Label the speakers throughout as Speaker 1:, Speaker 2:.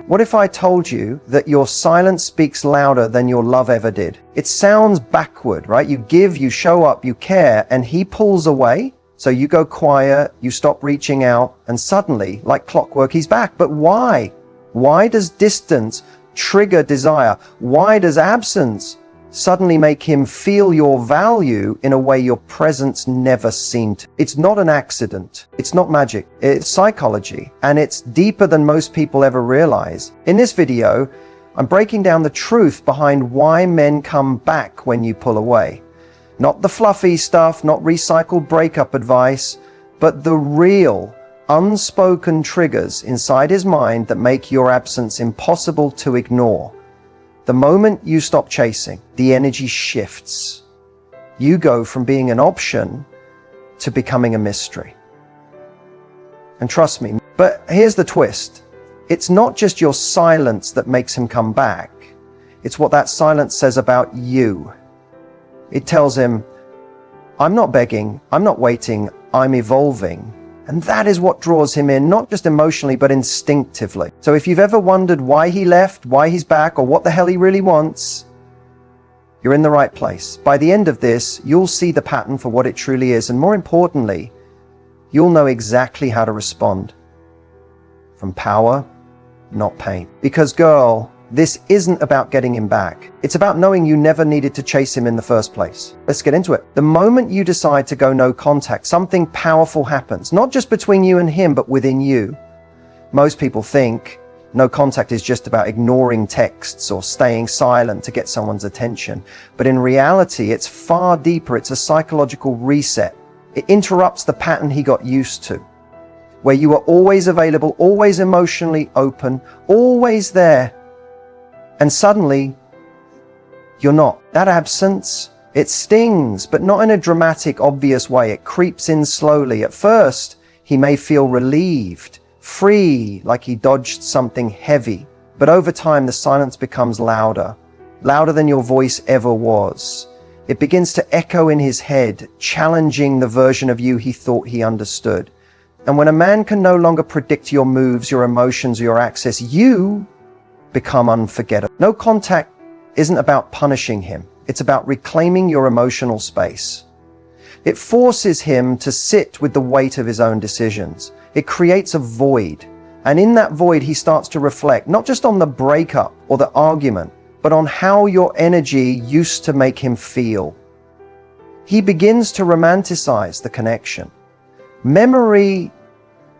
Speaker 1: What if I told you that your silence speaks louder than your love ever did? It sounds backward, right? You give, you show up, you care, and he pulls away. So you go quiet, you stop reaching out, and suddenly, like clockwork, he's back. But why? Why does distance trigger desire? Why does absence suddenly make him feel your value in a way your presence never seemed to? It's not an accident. It's not magic. It's psychology, and it's deeper than most people ever realize. In this video, I'm breaking down the truth behind why men come back when you pull away. Not the fluffy stuff, not recycled breakup advice, but the real, unspoken triggers inside his mind that make your absence impossible to ignore. The moment you stop chasing, the energy shifts. You go from being an option to becoming a mystery. And trust me, but here's the twist. It's not just your silence that makes him come back. It's what that silence says about you. It tells him, I'm not begging, I'm not waiting, I'm evolving. And that is what draws him in, not just emotionally, but instinctively. So if you've ever wondered why he left, why he's back, or what the hell he really wants, you're in the right place. By the end of this, you'll see the pattern for what it truly is. And more importantly, you'll know exactly how to respond. From power, not pain. Because girl, this isn't about getting him back. It's about knowing you never needed to chase him in the first place. Let's get into it. The moment you decide to go no contact, something powerful happens, not just between you and him, but within you. Most people think no contact is just about ignoring texts or staying silent to get someone's attention. But in reality, it's far deeper. It's a psychological reset. It interrupts the pattern he got used to, where you are always available, always emotionally open, always there. And suddenly, you're not. That absence, it stings, but not in a dramatic, obvious way. It creeps in slowly. At first, he may feel relieved, free, like he dodged something heavy. But over time, the silence becomes louder, louder than your voice ever was. It begins to echo in his head, challenging the version of you he thought he understood. And when a man can no longer predict your moves, your emotions, or your access, you become unforgettable. No contact isn't about punishing him. It's about reclaiming your emotional space. It forces him to sit with the weight of his own decisions. It creates a void. And in that void, he starts to reflect, not just on the breakup or the argument, but on how your energy used to make him feel. He begins to romanticize the connection. Memory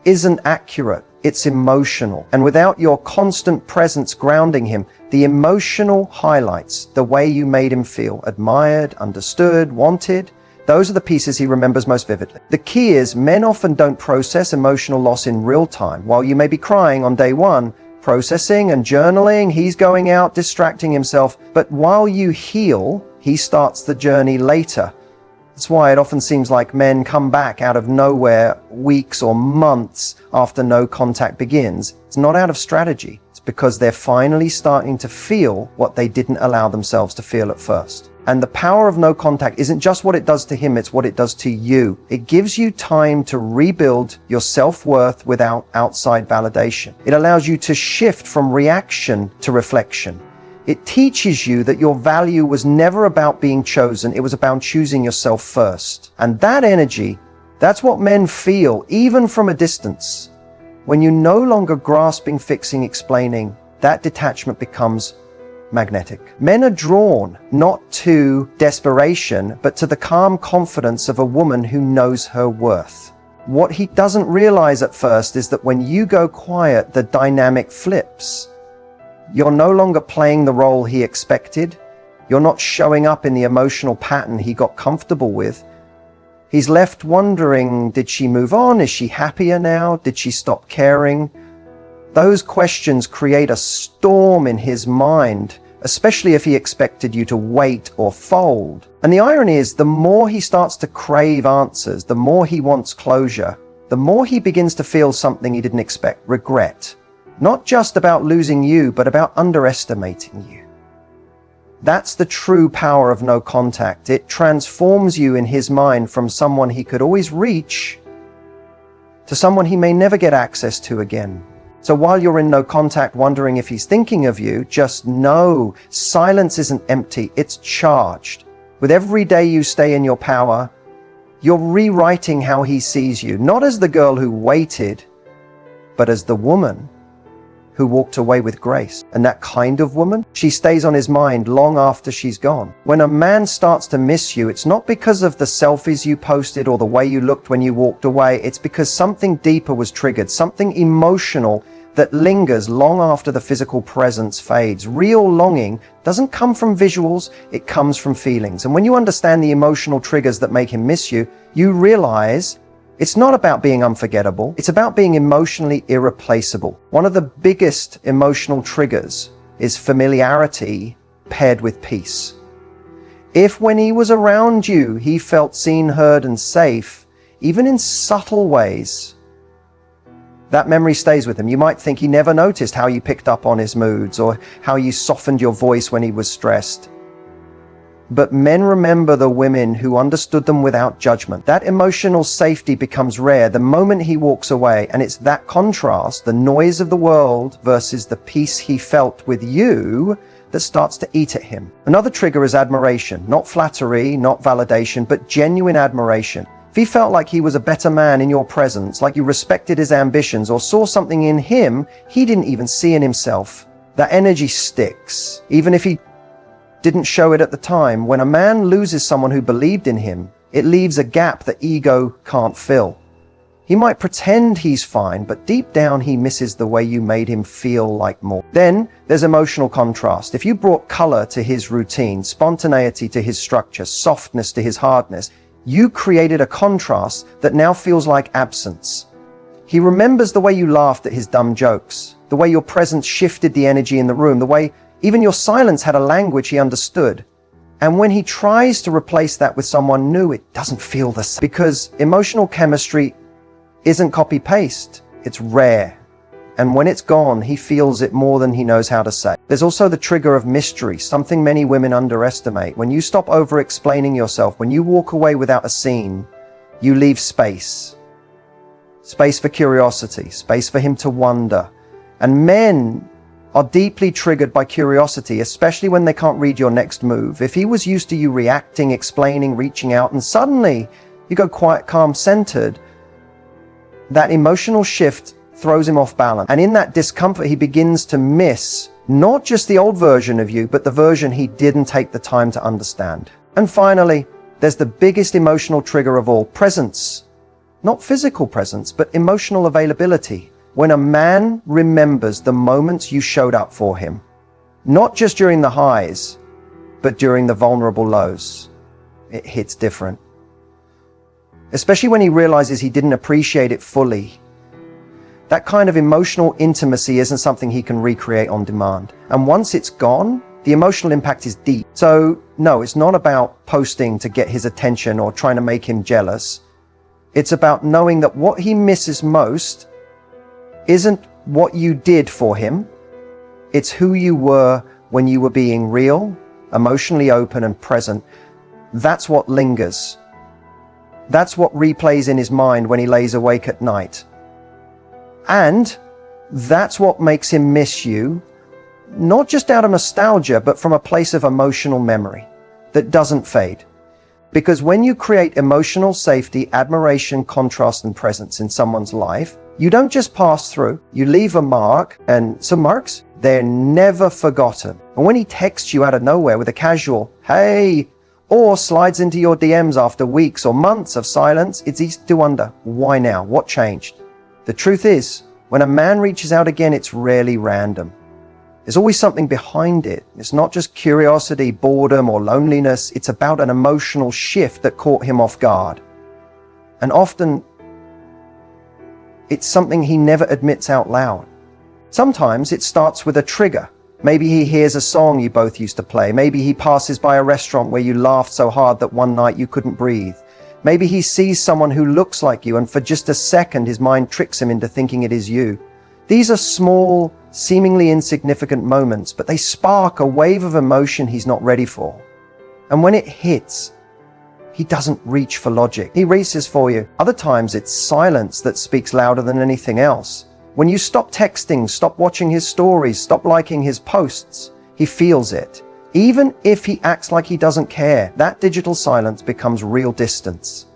Speaker 1: isn't accurate. It's emotional. And without your constant presence grounding him, the emotional highlights, the way you made him feel, admired, understood, wanted, those are the pieces he remembers most vividly. The key is men often don't process emotional loss in real time. While you may be crying on day one, processing and journaling, he's going out, distracting himself. But while you heal, he starts the journey later. That's why it often seems like men come back out of nowhere weeks or months after no contact begins. It's not out of strategy. It's because they're finally starting to feel what they didn't allow themselves to feel at first. And the power of no contact isn't just what it does to him, it's what it does to you. It gives you time to rebuild your self-worth without outside validation. It allows you to shift from reaction to reflection. It teaches you that your value was never about being chosen. It was about choosing yourself first. And that energy, that's what men feel, even from a distance. When you're no longer grasping, fixing, explaining, that detachment becomes magnetic. Men are drawn not to desperation, but to the calm confidence of a woman who knows her worth. What he doesn't realize at first is that when you go quiet, the dynamic flips. You're no longer playing the role he expected. You're not showing up in the emotional pattern he got comfortable with. He's left wondering, did she move on? Is she happier now? Did she stop caring? Those questions create a storm in his mind, especially if he expected you to wait or fold. And the irony is, the more he starts to crave answers, the more he wants closure, the more he begins to feel something he didn't expect, regret. Not just about losing you, but about underestimating you. That's the true power of no contact. It transforms you in his mind from someone he could always reach to someone he may never get access to again. So while you're in no contact wondering if he's thinking of you, just know silence isn't empty, it's charged. With every day you stay in your power, you're rewriting how he sees you, not as the girl who waited, but as the woman who walked away with grace. And that kind of woman, she stays on his mind long after she's gone. When a man starts to miss you, it's not because of the selfies you posted or the way you looked when you walked away. It's because something deeper was triggered, something emotional that lingers long after the physical presence fades. Real longing doesn't come from visuals, it comes from feelings. And when you understand the emotional triggers that make him miss you, you realize it's not about being unforgettable, it's about being emotionally irreplaceable. One of the biggest emotional triggers is familiarity paired with peace. If when he was around you, he felt seen, heard, and safe, even in subtle ways, that memory stays with him. You might think he never noticed how you picked up on his moods or how you softened your voice when he was stressed. But men remember the women who understood them without judgment. That emotional safety becomes rare the moment he walks away, and it's that contrast, the noise of the world versus the peace he felt with you, that starts to eat at him. Another trigger is admiration, not flattery, not validation, but genuine admiration. If he felt like he was a better man in your presence, like you respected his ambitions or saw something in him he didn't even see in himself, that energy sticks, even if he didn't show it at the time. When a man loses someone who believed in him, it leaves a gap that ego can't fill. He might pretend he's fine, but deep down he misses the way you made him feel like more. Then there's emotional contrast. If you brought color to his routine, spontaneity to his structure, softness to his hardness, you created a contrast that now feels like absence. He remembers the way you laughed at his dumb jokes, the way your presence shifted the energy in the room, the way even your silence had a language he understood. And when he tries to replace that with someone new, it doesn't feel the same. Because emotional chemistry isn't copy-paste, it's rare. And when it's gone, he feels it more than he knows how to say. There's also the trigger of mystery, something many women underestimate. When you stop over-explaining yourself, when you walk away without a scene, you leave space. Space for curiosity, space for him to wonder. And men are deeply triggered by curiosity, especially when they can't read your next move. If he was used to you reacting, explaining, reaching out, and suddenly you go quiet, calm, centered, that emotional shift throws him off balance. And in that discomfort, he begins to miss not just the old version of you, but the version he didn't take the time to understand. And finally, there's the biggest emotional trigger of all, presence. Not physical presence, but emotional availability. When a man remembers the moments you showed up for him, not just during the highs, but during the vulnerable lows, it hits different. Especially when he realizes he didn't appreciate it fully. That kind of emotional intimacy isn't something he can recreate on demand. And once it's gone, the emotional impact is deep. So no, it's not about posting to get his attention or trying to make him jealous. It's about knowing that what he misses most isn't what you did for him. It's who you were when you were being real, emotionally open and present. That's what lingers. That's what replays in his mind when he lays awake at night. And that's what makes him miss you, not just out of nostalgia, but from a place of emotional memory that doesn't fade. Because when you create emotional safety, admiration, contrast, and presence in someone's life, you don't just pass through, you leave a mark, and some marks, they're never forgotten. And when he texts you out of nowhere with a casual, hey, or slides into your DMs after weeks or months of silence, it's easy to wonder, why now? What changed? The truth is, when a man reaches out again, it's rarely random. There's always something behind it. It's not just curiosity, boredom, or loneliness. It's about an emotional shift that caught him off guard. And often, it's something he never admits out loud. Sometimes it starts with a trigger. Maybe he hears a song you both used to play. Maybe he passes by a restaurant where you laughed so hard that one night you couldn't breathe. Maybe he sees someone who looks like you, and for just a second his mind tricks him into thinking it is you. These are small, seemingly insignificant moments, but they spark a wave of emotion he's not ready for. And when it hits, he doesn't reach for logic. He races for you. Other times it's silence that speaks louder than anything else. When you stop texting, stop watching his stories, stop liking his posts, he feels it. Even if he acts like he doesn't care, that digital silence becomes real distance.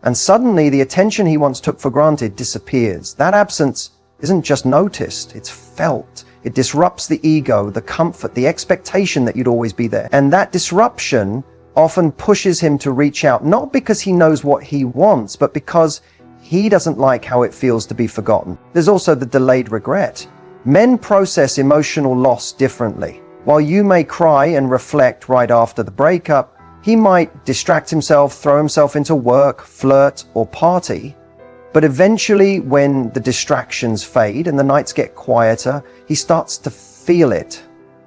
Speaker 1: And suddenly the attention he once took for granted disappears. That absence isn't just noticed, it's felt. It disrupts the ego, the comfort, the expectation that you'd always be there. And that disruption often pushes him to reach out, not because he knows what he wants, but because he doesn't like how it feels to be forgotten. There's also the delayed regret. Men process emotional loss differently. While you may cry and reflect right after the breakup, he might distract himself, throw himself into work, flirt, or party. But eventually, when the distractions fade and the nights get quieter, he starts to feel it.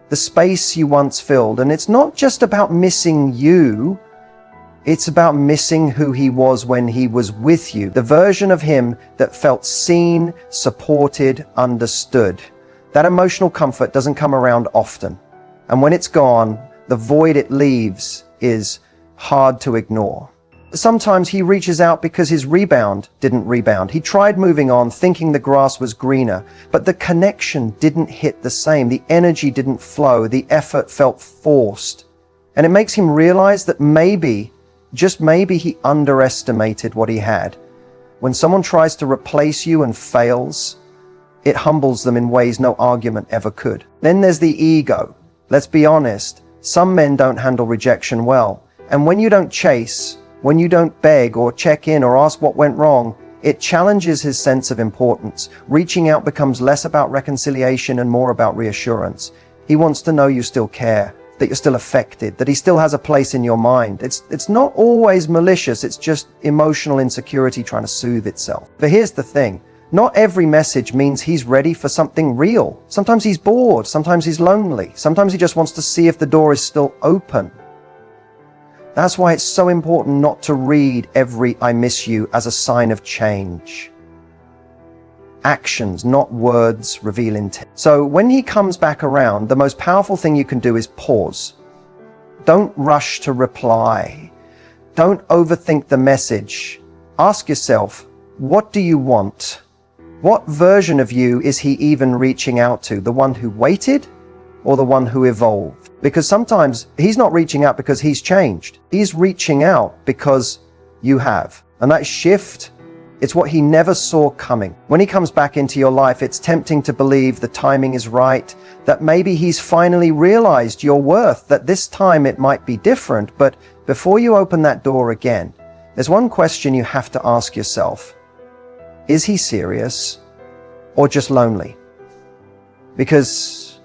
Speaker 1: The space you once filled. And it's not just about missing you, it's about missing who he was when he was with you. The version of him that felt seen, supported, understood. That emotional comfort doesn't come around often. And when it's gone, the void it leaves is hard to ignore. Sometimes he reaches out because his rebound didn't rebound. He tried moving on, thinking the grass was greener, but the connection didn't hit the same. The energy didn't flow. The effort felt forced. And it makes him realize that maybe, just maybe, he underestimated what he had. When someone tries to replace you and fails, it humbles them in ways no argument ever could. Then there's the ego. Let's be honest, some men don't handle rejection well. And when you don't chase, when you don't beg or check in or ask what went wrong, it challenges his sense of importance. Reaching out becomes less about reconciliation and more about reassurance. He wants to know you still care, that you're still affected, that he still has a place in your mind. It's not always malicious, it's just emotional insecurity trying to soothe itself. But here's the thing. Not every message means he's ready for something real. Sometimes he's bored, sometimes he's lonely, sometimes he just wants to see if the door is still open. That's why it's so important not to read every "I miss you" as a sign of change. Actions, not words, reveal intent. So when he comes back around, the most powerful thing you can do is pause. Don't rush to reply. Don't overthink the message. Ask yourself, what do you want? What version of you is he even reaching out to? The one who waited or the one who evolved? Because sometimes he's not reaching out because he's changed. He's reaching out because you have. And that shift, it's what he never saw coming. When he comes back into your life, it's tempting to believe the timing is right, that maybe he's finally realized your worth, that this time it might be different. But before you open that door again, there's one question you have to ask yourself. Is he serious or just lonely? Because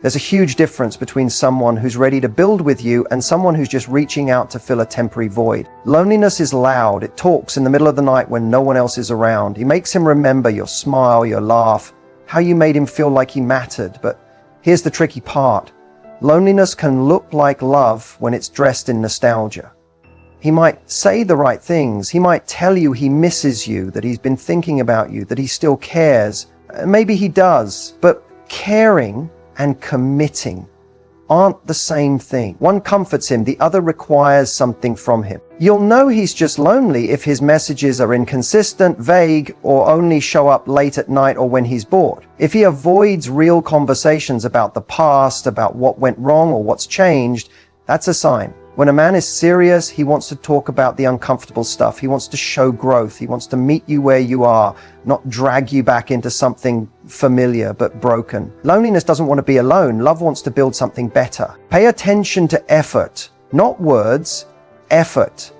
Speaker 1: there's a huge difference between someone who's ready to build with you and someone who's just reaching out to fill a temporary void. Loneliness is loud. It talks in the middle of the night when no one else is around. It makes him remember your smile, your laugh, how you made him feel like he mattered. But here's the tricky part. Loneliness can look like love when it's dressed in nostalgia. He might say the right things. He might tell you he misses you, that he's been thinking about you, that he still cares. Maybe he does, but caring and committing aren't the same thing. One comforts him, the other requires something from him. You'll know he's just lonely if his messages are inconsistent, vague, or only show up late at night or when he's bored. If he avoids real conversations about the past, about what went wrong or what's changed, that's a sign. When a man is serious, he wants to talk about the uncomfortable stuff. He wants to show growth. He wants to meet you where you are, not drag you back into something familiar but broken. Loneliness doesn't want to be alone. Love wants to build something better. Pay attention to effort, not words, effort.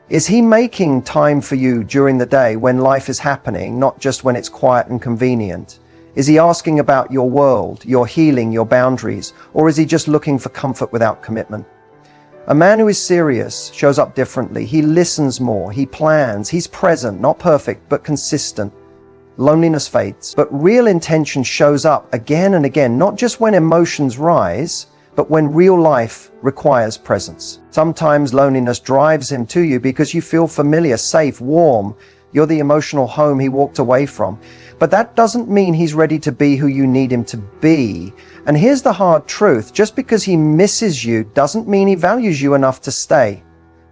Speaker 1: Is he making time for you during the day when life is happening, not just when it's quiet and convenient? Is he asking about your world, your healing, your boundaries, or is he just looking for comfort without commitment? A man who is serious shows up differently. He listens more. He plans. He's present, not perfect, but consistent. Loneliness fades, but real intention shows up again and again, not just when emotions rise, but when real life requires presence. Sometimes loneliness drives him to you because you feel familiar, safe, warm. You're the emotional home he walked away from. But that doesn't mean he's ready to be who you need him to be. And here's the hard truth. Just because he misses you doesn't mean he values you enough to stay.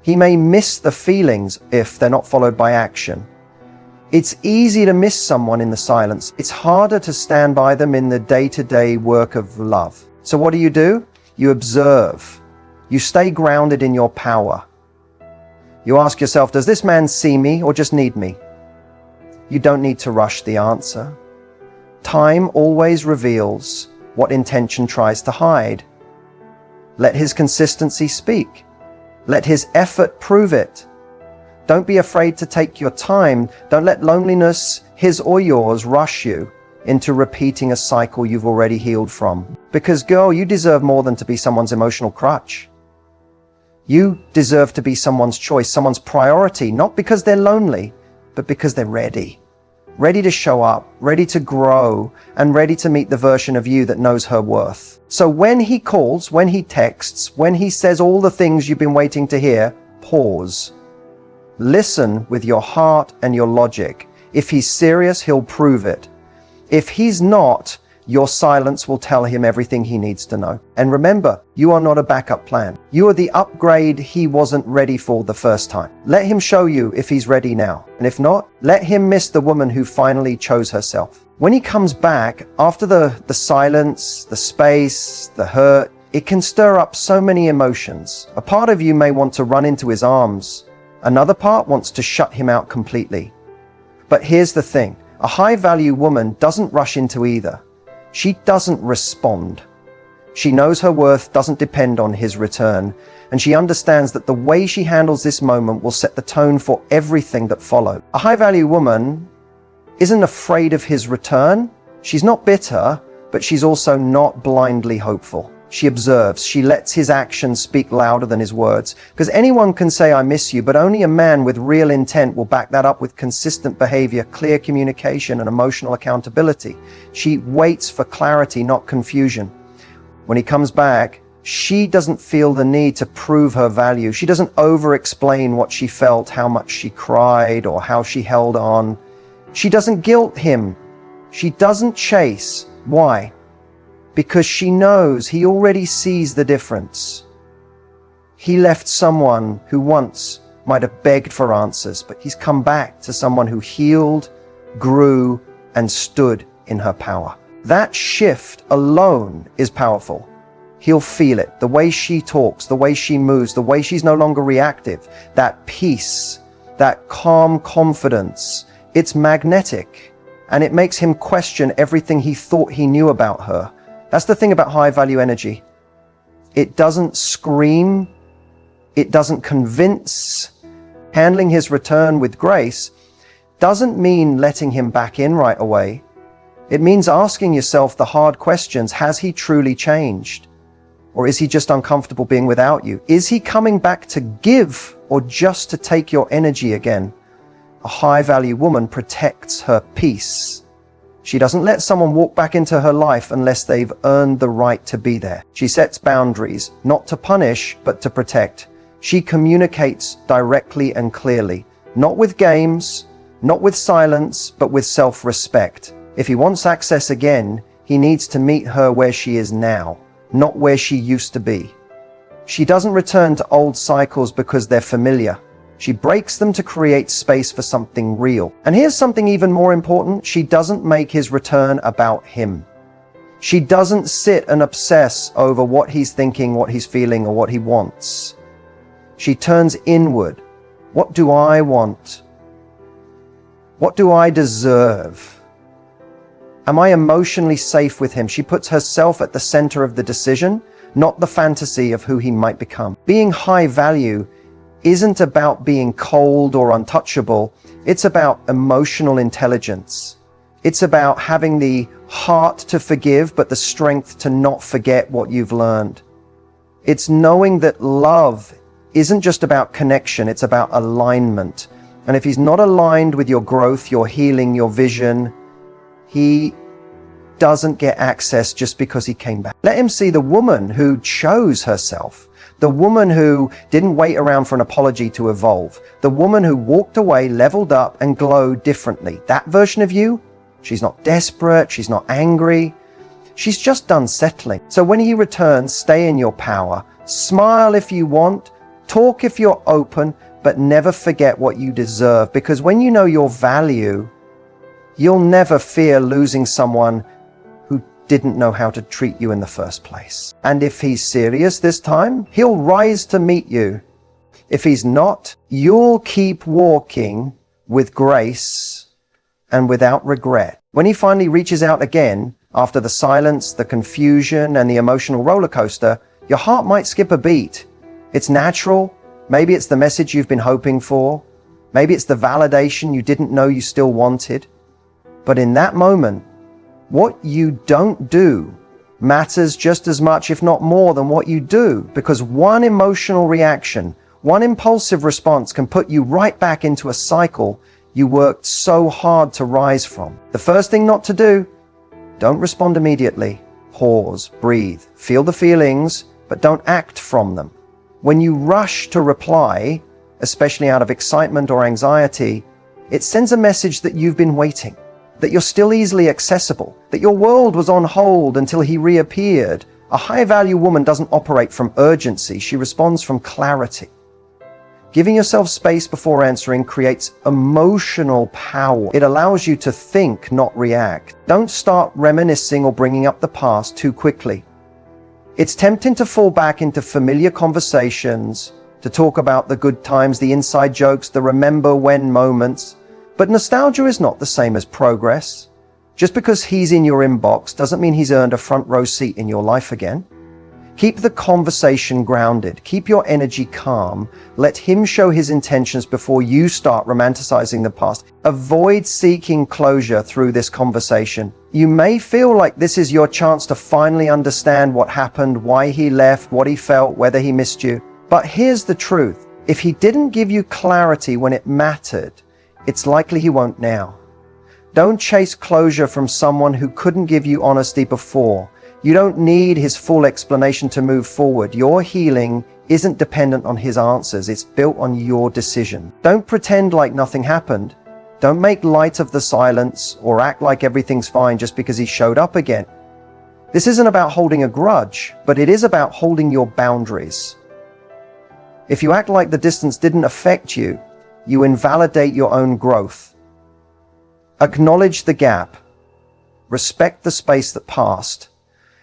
Speaker 1: He may miss the feelings if they're not followed by action. It's easy to miss someone in the silence. It's harder to stand by them in the day-to-day work of love. So what do? You observe. You stay grounded in your power. You ask yourself, does this man see me or just need me? You don't need to rush the answer. Time always reveals what intention tries to hide. Let his consistency speak. Let his effort prove it. Don't be afraid to take your time. Don't let loneliness, his or yours, rush you into repeating a cycle you've already healed from. Because girl, you deserve more than to be someone's emotional crutch. You deserve to be someone's choice, someone's priority, not because they're lonely, but because they're ready. Ready to show up, ready to grow, and ready to meet the version of you that knows her worth. So when he calls, when he texts, when he says all the things you've been waiting to hear, pause. Listen with your heart and your logic. If he's serious, he'll prove it. If he's not, your silence will tell him everything he needs to know. And remember, you are not a backup plan. You are the upgrade he wasn't ready for the first time. Let him show you if he's ready now. And if not, let him miss the woman who finally chose herself. When he comes back, after the silence, the space, the hurt, it can stir up so many emotions. A part of you may want to run into his arms. Another part wants to shut him out completely. But here's the thing. A high-value woman doesn't rush into either. She doesn't respond. She knows her worth doesn't depend on his return, and she understands that the way she handles this moment will set the tone for everything that follows. A high-value woman isn't afraid of his return. She's not bitter, but she's also not blindly hopeful. She observes. She lets his actions speak louder than his words. Because anyone can say, I miss you, but only a man with real intent will back that up with consistent behavior, clear communication, and emotional accountability. She waits for clarity, not confusion. When he comes back, she doesn't feel the need to prove her value. She doesn't over-explain what she felt, how much she cried, or how she held on. She doesn't guilt him. She doesn't chase. Why? Because she knows he already sees the difference. He left someone who once might have begged for answers, but he's come back to someone who healed, grew, and stood in her power. That shift alone is powerful. He'll feel it. The way she talks, the way she moves, the way she's no longer reactive, that peace, that calm confidence, it's magnetic, and it makes him question everything he thought he knew about her. That's the thing about high-value energy. It doesn't scream. It doesn't convince. Handling his return with grace doesn't mean letting him back in right away. It means asking yourself the hard questions. Has he truly changed? Or is he just uncomfortable being without you? Is he coming back to give or just to take your energy again? A high-value woman protects her peace. She doesn't let someone walk back into her life unless they've earned the right to be there. She sets boundaries, not to punish, but to protect. She communicates directly and clearly, not with games, not with silence, but with self-respect. If he wants access again, he needs to meet her where she is now, not where she used to be. She doesn't return to old cycles because they're familiar. She breaks them to create space for something real. And here's something even more important. She doesn't make his return about him. She doesn't sit and obsess over what he's thinking, what he's feeling, or what he wants. She turns inward. What do I want? What do I deserve? Am I emotionally safe with him? She puts herself at the center of the decision, not the fantasy of who he might become. Being high value isn't about being cold or untouchable. It's about emotional intelligence. It's about having the heart to forgive, but the strength to not forget what you've learned. It's knowing that love isn't just about connection, it's about alignment. And if he's not aligned with your growth, your healing, your vision, he doesn't get access just because he came back. Let him see the woman who chose herself. The woman who didn't wait around for an apology to evolve. The woman who walked away, leveled up, and glowed differently. That version of you, she's not desperate, she's not angry. She's just done settling. So when he returns, stay in your power. Smile if you want. Talk if you're open, but never forget what you deserve, because when you know your value, you'll never fear losing someone who didn't know how to treat you in the first place. And if he's serious this time, he'll rise to meet you. If he's not, you'll keep walking with grace and without regret. When he finally reaches out again, after the silence, the confusion, and the emotional roller coaster, your heart might skip a beat. It's natural. Maybe it's the message you've been hoping for. Maybe it's the validation you didn't know you still wanted. But in that moment, what you don't do matters just as much, if not more, than what you do, because one emotional reaction, one impulsive response can put you right back into a cycle you worked so hard to rise from. The first thing not to do, don't respond immediately. Pause, breathe, feel the feelings, but don't act from them. When you rush to reply, especially out of excitement or anxiety, it sends a message that you've been waiting, that you're still easily accessible, that your world was on hold until he reappeared. A high-value woman doesn't operate from urgency, she responds from clarity. Giving yourself space before answering creates emotional power. It allows you to think, not react. Don't start reminiscing or bringing up the past too quickly. It's tempting to fall back into familiar conversations, to talk about the good times, the inside jokes, the remember when moments. But nostalgia is not the same as progress. Just because he's in your inbox doesn't mean he's earned a front row seat in your life again. Keep the conversation grounded. Keep your energy calm. Let him show his intentions before you start romanticizing the past. Avoid seeking closure through this conversation. You may feel like this is your chance to finally understand what happened, why he left, what he felt, whether he missed you. But here's the truth. If he didn't give you clarity when it mattered, it's likely he won't now. Don't chase closure from someone who couldn't give you honesty before. You don't need his full explanation to move forward. Your healing isn't dependent on his answers. It's built on your decision. Don't pretend like nothing happened. Don't make light of the silence or act like everything's fine just because he showed up again. This isn't about holding a grudge, but it is about holding your boundaries. If you act like the distance didn't affect you, you invalidate your own growth. Acknowledge the gap. Respect the space that passed.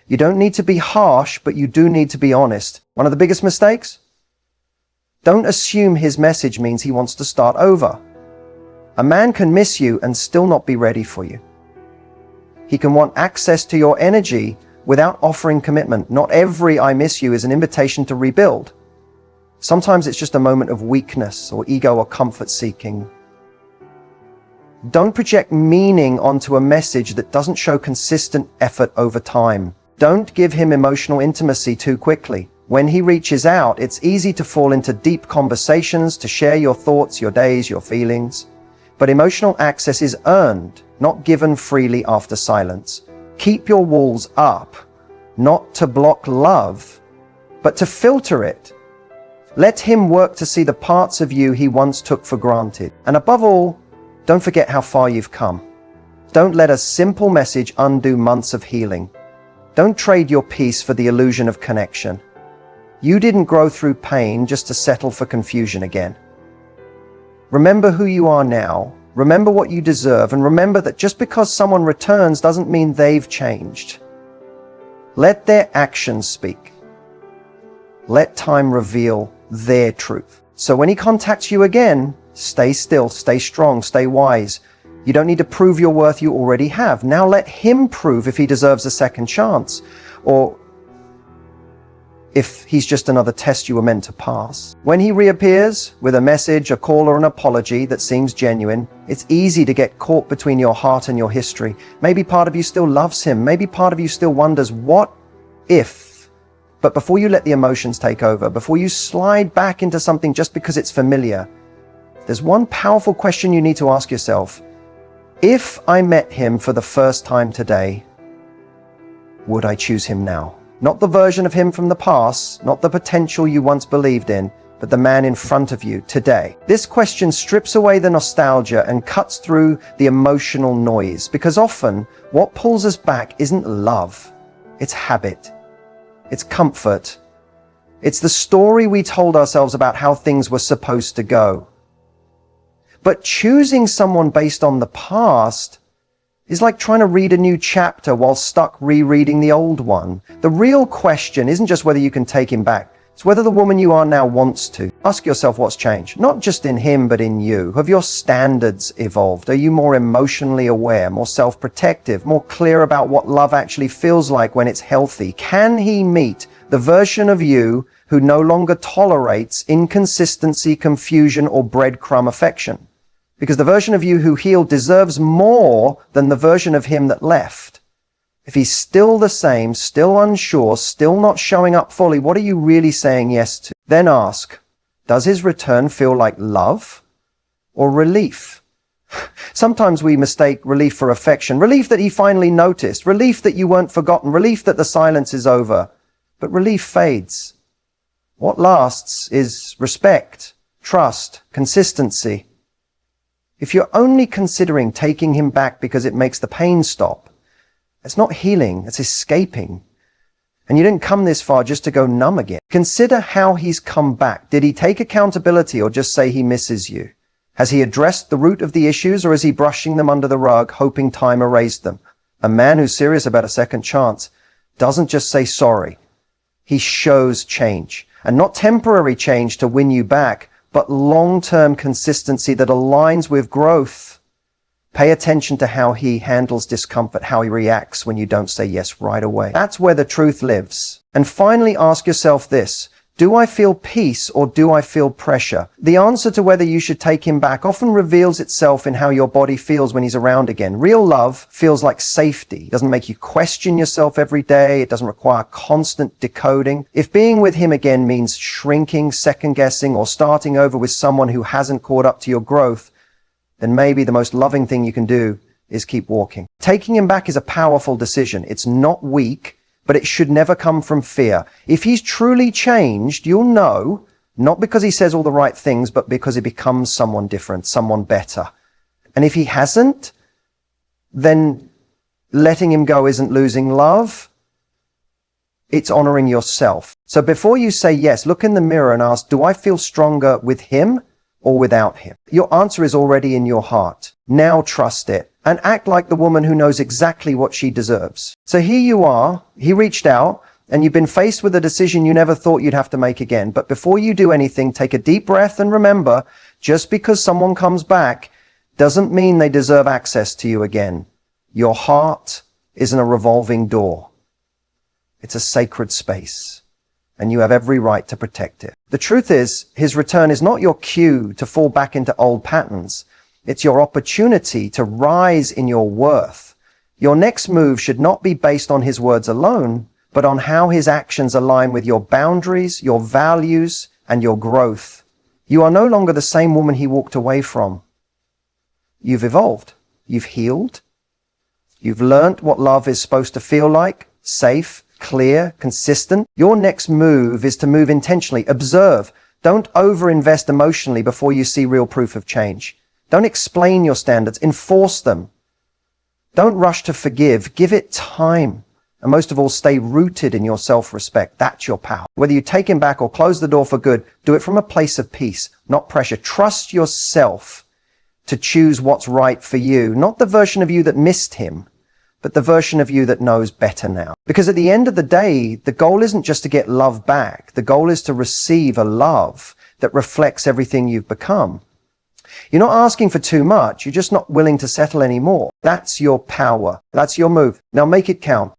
Speaker 1: You don't need to be harsh, but you do need to be honest. One of the biggest mistakes? Don't assume his message means he wants to start over. A man can miss you and still not be ready for you. He can want access to your energy without offering commitment. Not every I miss you is an invitation to rebuild. Sometimes it's just a moment of weakness or ego or comfort seeking. Don't project meaning onto a message that doesn't show consistent effort over time. Don't give him emotional intimacy too quickly. When he reaches out, it's easy to fall into deep conversations, to share your thoughts, your days, your feelings. But emotional access is earned, not given freely after silence. Keep your walls up, not to block love, but to filter it. Let him work to see the parts of you he once took for granted. And above all, don't forget how far you've come. Don't let a simple message undo months of healing. Don't trade your peace for the illusion of connection. You didn't grow through pain just to settle for confusion again. Remember who you are now, remember what you deserve, and remember that just because someone returns doesn't mean they've changed. Let their actions speak. Let time reveal their truth. So when he contacts you again, stay still, stay strong, stay wise. You don't need to prove your worth, you already have. Now let him prove if he deserves a second chance, or if he's just another test you were meant to pass. When he reappears with a message, a call, or an apology that seems genuine, it's easy to get caught between your heart and your history. Maybe part of you still loves him. Maybe part of you still wonders, what if? But before you let the emotions take over, before you slide back into something just because it's familiar, there's one powerful question you need to ask yourself. If I met him for the first time today, would I choose him now? Not the version of him from the past, not the potential you once believed in, but the man in front of you today. This question strips away the nostalgia and cuts through the emotional noise, because often what pulls us back isn't love, it's habit, it's comfort, It's the story we told ourselves about how things were supposed to go. But choosing someone based on the past is like trying to read a new chapter while stuck rereading the old one. The real question isn't just whether you can take him back. It's whether the woman you are now wants to. Ask yourself what's changed. Not just in him, but in you. Have your standards evolved? Are you more emotionally aware, more self-protective, more clear about what love actually feels like when it's healthy? Can he meet the version of you who no longer tolerates inconsistency, confusion, or breadcrumb affection? Because the version of you who healed deserves more than the version of him that left. If he's still the same, still unsure, still not showing up fully, what are you really saying yes to? Then ask, does his return feel like love or relief? Sometimes we mistake relief for affection. Relief that he finally noticed. Relief that you weren't forgotten. Relief that the silence is over. But relief fades. What lasts is respect, trust, consistency. If you're only considering taking him back because it makes the pain stop, it's not healing, it's escaping. And you didn't come this far just to go numb again. Consider how he's come back. Did he take accountability or just say he misses you? Has he addressed the root of the issues, or is he brushing them under the rug, hoping time erased them? A man who's serious about a second chance doesn't just say sorry. He shows change. And not temporary change to win you back, but long-term consistency that aligns with growth. Pay attention to how he handles discomfort, how he reacts when you don't say yes right away. That's where the truth lives. And finally, ask yourself this: do I feel peace or do I feel pressure? The answer to whether you should take him back often reveals itself in how your body feels when he's around again. Real love feels like safety. It doesn't make you question yourself every day. It doesn't require constant decoding. If being with him again means shrinking, second-guessing, or starting over with someone who hasn't caught up to your growth, then maybe the most loving thing you can do is keep walking. Taking him back is a powerful decision. It's not weak, but it should never come from fear. If he's truly changed, you'll know, not because he says all the right things, but because he becomes someone different, someone better. And if he hasn't, then letting him go isn't losing love. It's honoring yourself. So before you say yes, look in the mirror and ask, do I feel stronger with him or without him? Your answer is already in your heart. Now trust it and act like the woman who knows exactly what she deserves. So here you are, he reached out, and you've been faced with a decision you never thought you'd have to make again. But before you do anything, take a deep breath and remember, just because someone comes back doesn't mean they deserve access to you again. Your heart isn't a revolving door. It's a sacred space, and you have every right to protect it. The truth is, his return is not your cue to fall back into old patterns. It's your opportunity to rise in your worth. Your next move should not be based on his words alone, but on how his actions align with your boundaries, your values, and your growth. You are no longer the same woman he walked away from. You've evolved. You've healed. You've learned what love is supposed to feel like: safe, clear, consistent. Your next move is to move intentionally. Observe. Don't overinvest emotionally before you see real proof of change. Don't explain your standards. Enforce them. Don't rush to forgive. Give it time. And most of all, stay rooted in your self-respect. That's your power. Whether you take him back or close the door for good, do it from a place of peace, not pressure. Trust yourself to choose what's right for you. Not the version of you that missed him, but the version of you that knows better now. Because at the end of the day, the goal isn't just to get love back. The goal is to receive a love that reflects everything you've become. You're not asking for too much. You're just not willing to settle anymore. That's your power. That's your move. Now make it count.